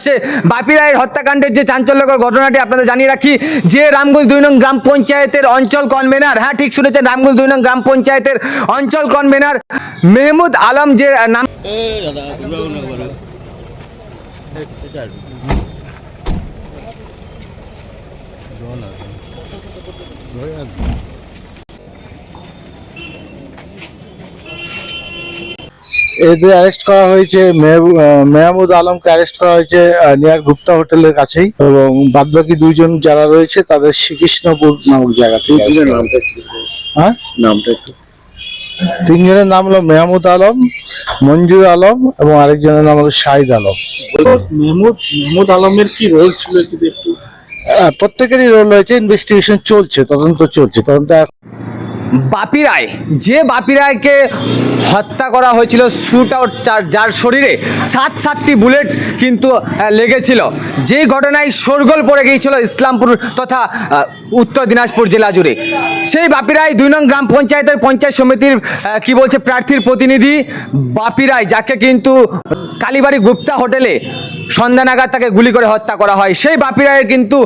আসছে বাপি রায়ের হত্যাকাণ্ডের যে চাঞ্চল্যকর ঘটনাটি আপনাদের জানিয়ে রাখি যে রামগঞ্জ 2 নং গ্রাম পঞ্চায়েতের অঞ্চল কনভেনার, হ্যাঁ ঠিক শুনেছেন, রামগঞ্জ 2 নং গ্রাম পঞ্চায়েতের অঞ্চল কনভেনার মেহমুদ আলম যে নাম এদের অ্যারেস্ট করা হয়েছে, মেহমুদ আলমকে অ্যারেস্ট করা হয়েছে নিয়ার গুপ্তা হোটেলের কাছেই, এবং বাদবাকি দুইজন যারা রয়েছে তাদের শ্রীকৃষ্ণপুর নামক জায়গা থেকে। হ্যাঁ, তিনজনের নাম হলো মেহমুদ আলম, মঞ্জুর আলম এবং আরেকজনের নাম হলো শাহিদ আলম। মেহমুদ আলমের কি রোল ছিল যদি একটু? প্রত্যেকেরই রোল রয়েছে, ইনভেস্টিগেশন চলছে, তদন্ত চলছে। বাপি রায়, যে বাপি রায়কে হত্যা করা হয়েছিল শুট আউট, যার শরীরে 7টি বুলেট কিন্তু লেগেছিল, যে ঘটনায় শোরগোল পড়ে গিয়েছিল ইসলামপুর তথা উত্তর দিনাজপুর জেলা জুড়ে, সেই বাপি রায় 2 নং গ্রাম পঞ্চায়েতের পঞ্চায়েত সমিতির কি বলছে প্রার্থীর প্রতিনিধি বাপি রায়, যাকে কিন্তু কালীবাড়ি গুপ্তা হোটেলে সন্ধ্যা নাগাদ তাকে গুলি করে হত্যা করা হয়। সেই বাপি রায়ের কিন্তু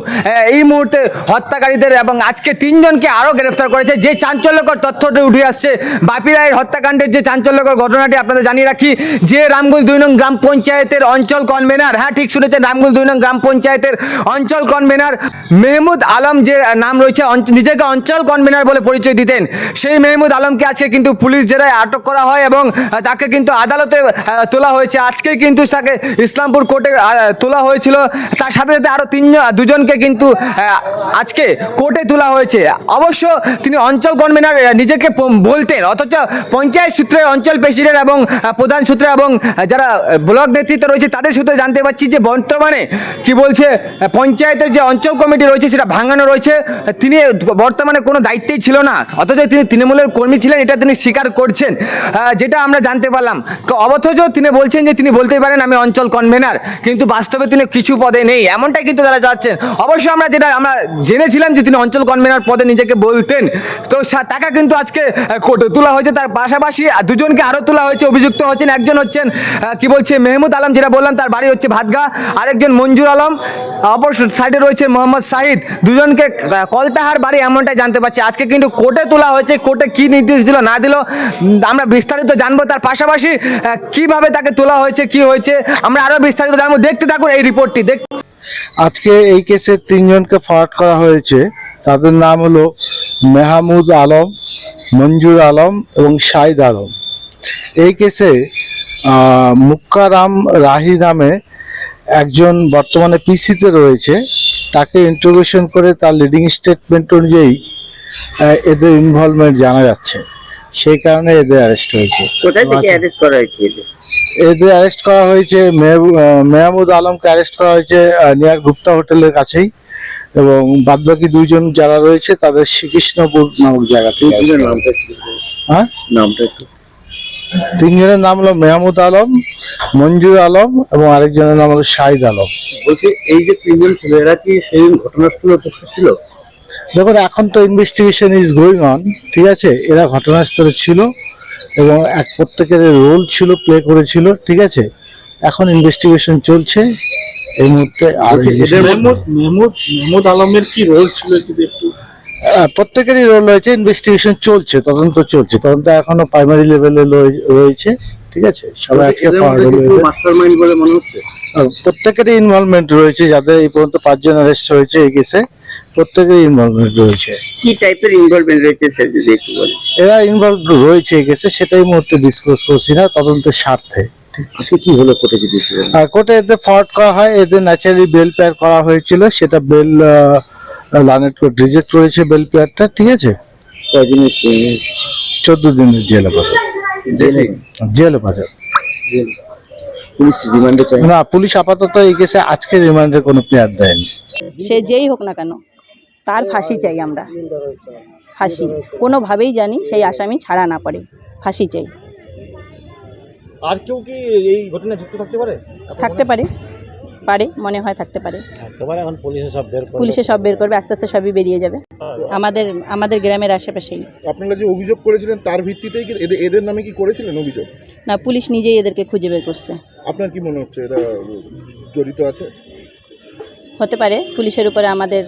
এই মুহূর্তে হত্যাকারীদের এবং আজকে 3 জনকে আরও গ্রেফতার করেছে। যে চাঞ্চল্যকর তথ্যটি উঠে আসছে বাপি রায়ের হত্যাকাণ্ডের যে চাঞ্চল্যকর ঘটনাটি আপনাদের জানিয়ে রাখি যে রামগঞ্জ 2 নং গ্রাম পঞ্চায়েতের অঞ্চল কনভেনার, হ্যাঁ ঠিক শুনেছেন, রামগঞ্জ 2 নং গ্রাম পঞ্চায়েতের অঞ্চল কনভেনার মেহমুদ আলম যে নাম রয়েছে, নিজেকে অঞ্চল কনভেনার বলে পরিচয় দিতেন, সেই মেহমুদ আলমকে আজকে কিন্তু পুলিশ জেরায় আটক করা হয় এবং তাকে কিন্তু আদালতে তোলা হয়েছে। আজকে কিন্তু তাকে ইসলামপুর কোর্টে তোলা হয়েছিল। তার সাথে সাথে আরও দুজনকে কিন্তু আজকে কোর্টে তোলা হয়েছে। অবশ্য তিনি অঞ্চল কনভেনার নিজেকে বলতেন, অথচ পঞ্চায়েত সূত্রে অঞ্চল প্রেসিডেন্ট এবং প্রধান সূত্রে এবং যারা ব্লক নেতৃত্ব রয়েছে তাদের সূত্রে জানতে পারছি যে বর্তমানে কি বলছে পঞ্চায়েতের যে অঞ্চল কমিটি রয়েছে সেটা ভাঙানো রয়েছে। তিনি বর্তমানে কোনো দায়িত্বেই ছিল না, অথচ তিনি তৃণমূলের কর্মী ছিলেন, এটা তিনি স্বীকার করছেন, যেটা আমরা জানতে পারলাম। অথচ তিনি বলছেন যে তিনি বলতেই পারেন আমি অঞ্চল কনভেনার, কিন্তু বাস্তবে তিনি কিছু পদে নেই, এমনটাই কিন্তু তারা যাচ্ছেন। অবশ্য আমরা জেনেছিলাম যে তিনি অঞ্চল কনভেনার পদে নিজেকে বলতেন, তো তাকে কিন্তু আজকে কোর্টে তোলা হয়েছে। তার পাশাপাশি দুজনকে আরও তোলা হয়েছে, অভিযুক্ত হচ্ছেন। একজন হচ্ছেন কি বলছে মেহমুদ আলম, যেটা বললাম তার বাড়ি হচ্ছে ভাতগা, আরেকজন মঞ্জুর আলম, অপর সাইডে রয়েছে মোহাম্মদ শাহিদ, দুজনকে কলতাহার বাড়ি, এমনটাই জানতে পারছি। আজকে কিন্তু কোর্টে তোলা হয়েছে, কোর্টে কি নির্দেশ দিল না দিল আমরা বিস্তারিত জানবো। তার পাশাপাশি কিভাবে তাকে তোলা হয়েছে, কি হয়েছে, আমরা আরও বিস্তারিত জানবো। দেখতে থাকুন এই রিপোর্টটি। আজকে এই কেসে 3 জনকে ফরওয়ার্ড করা হয়েছে। তাদের নাম হলো মেহমুদ আলম, মঞ্জুর আলম এবং শাহিদ আলম। এই কেসে মুক্কারাম রাহি নামে একজন বর্তমানে পিসিতে রয়েছে, তাকে ইন্টারোগেশন করে তার লিডিং স্টেটমেন্ট অনুযায়ী এদের ইনভলভমেন্ট জানা যাচ্ছে, সেই কারণে এদের অ্যারেস্ট হয়েছে। কোথায় থেকে অ্যারেস্ট করা হয়েছে? এদের অ্যারেস্ট করা হয়েছে, মেহমুদ আলমকে অ্যারেস্ট করা হয়েছে নিয়ার গুপ্তা হোটেলের কাছেই, এবং বাদবাকি দুইজন যারা রয়েছে তাদের শ্রীকৃষ্ণপুর নামক জায়গা থেকে। হ্যাঁ, তিনজনের নাম হলো মেহমুদ আলম, মঞ্জুর আলম এবং আরেকজনের নাম হলো শাহিদ আলম। বলছি এই যে 3 জন ছিল এরা কি সেই ঘটনাস্থলে উপস্থিত ছিল? দেখুন, এখন তো ইনভেস্টিগেশন ইজ গোয়িং অন, ঠিক আছে। এরা ঘটনাস্থলে ছিল এবং প্রত্যেকের রোল ছিল, প্লে করেছিল, ঠিক আছে। এখন ইনভেস্টিগেশন চলছে এই মুহূর্তে। আর মেহমুদ আলমের কি রোল ছিল যদি একটু? প্রত্যেকেরই রোল রয়েছে, ইনভেস্টিগেশন চলছে, তদন্ত চলছে। তদন্ত এখনো প্রাইমারি লেভেলে রয়েছে, ঠিক আছে। সবাই আজকে মাস্টারমাইন্ড বলে মনে হচ্ছে। প্রত্যেকেরই ইনভলভমেন্ট রয়েছে, যাদের এই পর্যন্ত 5 জন অ্যারেস্ট হয়েছে এই কেসে, প্রত্যেকেরই ইনভলভমেন্ট রয়েছে। কি টাইপের ইনভলভমেন্ট রয়েছে স্যার যদি একটু বলেন? এরা ইনভলভ রয়েছে এই কেসে, সেটাই মুহূর্তে ডিসক্লোজ করছি না, তদন্তের স্বার্থে। আজকে কি হলো কোর্টে? যদি কোর্টে এদের ফরওয়ার্ড করা হয়, এদের ন্যাচারালি বেল পেয়ার করা হয়েছিল, সেটা বেল লার্নেট কোর্ট রিজেক্ট করেছে বেল পেয়ারটা, ঠিক আছে। কয়দিনের? 14 দিনের জেল হেফাজত। পুলিশ রিমান্ডে চায় না, পুলিশ আপাতত এই কেসে আজকে রিমান্ডের কোনো পেয়ার দেয়নি। সে যেই হোক না কেন তার ফাঁসি চাই আমরা, ফাঁসি কোনোভাবেই জানি সেই আসামি ছাড়া না পারে, ফাঁসি চাই। আর কেউ কি এই ঘটনায় যুক্ত থাকতে পারে? থাকতে পারে, পারে, মনে হয় থাকতে পারে। থাকতে পারে, এখন পুলিশে সব বের করবে, আস্তে আস্তে সবই বেরিয়ে যাবে আমাদের আমাদের গ্রামের আশেপাশেই। আপনারা যে অভিযোগ করেছিলেন তার ভিত্তিতেই কি এদের নামে কি করেছিলেন অভিযোগ? না, পুলিশ নিজেই এদেরকে খুঁজে বের করছে। আপনার কি মনে হচ্ছে এরা জড়িত আছে? হতে পারে, পুলিশের উপরে আমাদের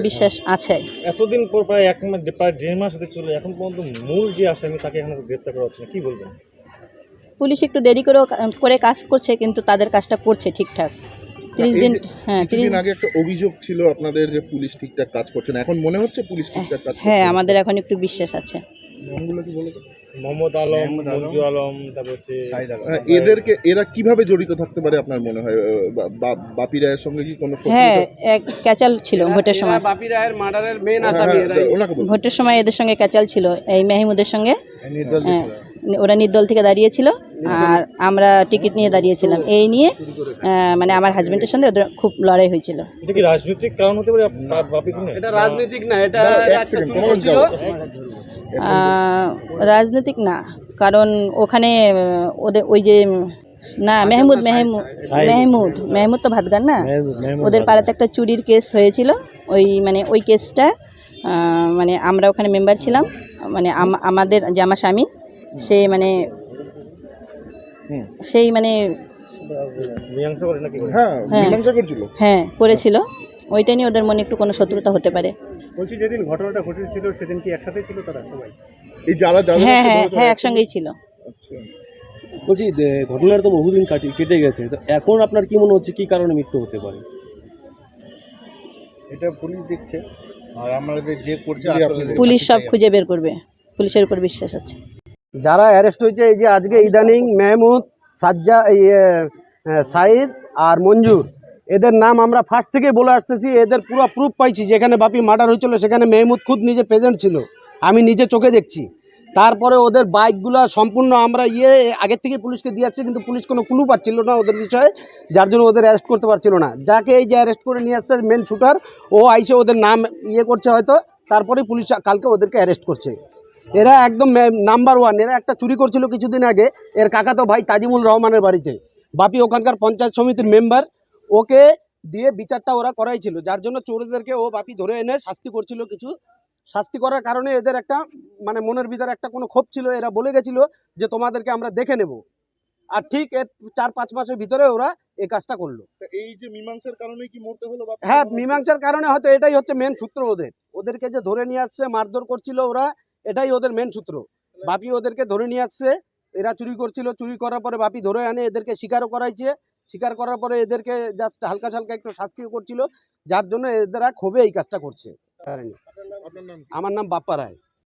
বিশ্বাস আছে। এতদিন পর প্রায় প্রায় 1.5 মাস হতে চলে, এখন পর্যন্ত মূল যে আসামি তাকে এখন গ্রেপ্তার করা হচ্ছে না, কি বলবেন? পুলিশ একটু দেরি করে কাজ করছে, কিন্তু তাদের কাজটা করছে ঠিকঠাক। 30 দিন, হ্যাঁ 30 দিন আগে একটা অভিযোগ ছিল আপনাদের যে পুলিশ ঠিকঠাক কাজ করছে না, এখন মনে হচ্ছে পুলিশ ঠিকঠাক কাজ করছে? হ্যাঁ, আমাদের এখন একটু বিশ্বাস আছে। নামগুলো কি বলতো? মোহাম্মদ আলম, মঞ্জু আলম, তারপর হচ্ছে এরা কিভাবে জড়িত থাকতে পারে আপনার মনে হয়? বাপি রায়ের সঙ্গে কি কোনো হ্যাঁ, এক ক্যাচাল ছিল ভোটের সময়। বাপি রায়ের মার্ডারের মেন আসামি ওনাকে বলুন। ভোটের সময় এদের সঙ্গে ক্যাচাল ছিল, এই মেহমুদের সঙ্গে। ওরা নির্দল থেকে দাঁড়িয়েছিল আর আমরা টিকিট নিয়ে দাঁড়িয়েছিলাম। এই নিয়ে মানে আমার হাজবেন্ডের সঙ্গে ওদের খুব লড়াই হয়েছিল। এটা কি রাজনৈতিক কারণ হতে পারে বাপি খুনে? এটা রাজনৈতিক না, এটা এক সেকেন্ড, তোমাকে ছিল। রাজনৈতিক না, কারণ ওখানে ওদের ওই যে না মেহমুদ তো ভাতগান না, ওদের পাড়াতে একটা চুরির কেস হয়েছিল। ওই কেসটা মানে আমরা ওখানে মেম্বার ছিলাম, মানে আমাদের যে আমার স্বামী সেই মীমাংসা করে নাকি? হ্যাঁ, মীমাংসা করছিল। হ্যাঁ করেছিল। ওইটা নিয়ে ওদের মনে একটু কোনো শত্রুতা হতে পারে। বলছি, যেদিন ঘটনাটা ঘটেছিল সেদিন কি একসাথে ছিল তারা সবাই? এই যারা হ্যাঁ হ্যাঁ হ্যাঁ, একসঙ্গেই ছিল। আচ্ছা। বলছি, ঘটনার তো বহুদিন কেটে গেছে, তো এখন আপনার কি মনে হচ্ছে কি কারণে মৃত্যু হতে পারে? এটা পুলিশ দেখছে, আর আমাদের যে করছে পুলিশ সব খুঁজে বের করবে, পুলিশের উপর বিশ্বাস আছে। যারা অ্যারেস্ট হয়েছে এই যে আজকে ইদানিং মেহমুদ, সাইদ আর মঞ্জুর, এদের নাম আমরা ফার্স্ট থেকে বলে আসতেছি। এদের পুরো প্রুফ পাইছি, যেখানে বাপি মার্ডার হয়েছিল সেখানে মেহমুদ খুদ নিজে প্রেজেন্ট ছিল, আমি নিজে চোখে দেখছি। তারপরে ওদের বাইকগুলো সম্পূর্ণ আমরা আগের থেকে পুলিশকে দিয়ে আসছি, কিন্তু পুলিশ কোনো ক্লু পাচ্ছিল না ওদের বিষয়ে, যার জন্য ওদের অ্যারেস্ট করতে পারছিল না। যাকে এই যে অ্যারেস্ট করে নিয়ে আসছে মেন শুটার, ও আইসে ওদের নাম করছে হয়তো, তারপরে পুলিশ কালকে ওদেরকে অ্যারেস্ট করছে। এরা একদম নাম্বার 1। এরা একটা চুরি করছিল কিছুদিন আগে, এর কাকাতো ভাই তাজিমুল রহমানের বাড়িতে। বাপি ওখানকার পঞ্চায়েত সমিতির মেম্বার, ওকে দিয়ে বিচারটা ওরা করাইছিল, যার জন্য চোরদেরকে বাপি ধরে এনে শাস্তি করছিল। কিছু শাস্তি করার কারণে এদের একটা মনের ভিতরে একটা কোনো ক্ষোভ ছিল। এরা বলে গেছিল যে তোমাদেরকে আমরা দেখে নেব, আর ঠিক এর 4-5 মাসের ভিতরে ওরা এই কাজটা করলো। এই যে মীমাংসার কারণে কি মরতে হলো? হ্যাঁ, মীমাংসার কারণে হয়তো এটাই হচ্ছে মেন সূত্র। ওদেরকে যে ধরে নিয়ে আসছে, মারধর করছিল ওরা, এটাই ওদের মেন সূত্র। বাপি ওদেরকে ধরে নিয়ে আসছে, এরা চুরি করছিল, চুরি করার পরে বাপি ধরে আনে এদেরকে স্বীকারও করাইছে। স্বীকার করার পরে এদেরকে জাস্ট হালকা একটু শাস্তিও করছিল, যার জন্য এদেরা ক্ষোভে এই কাজটা করছে। আপনার নাম? আমার নাম বাপ্পা রায়।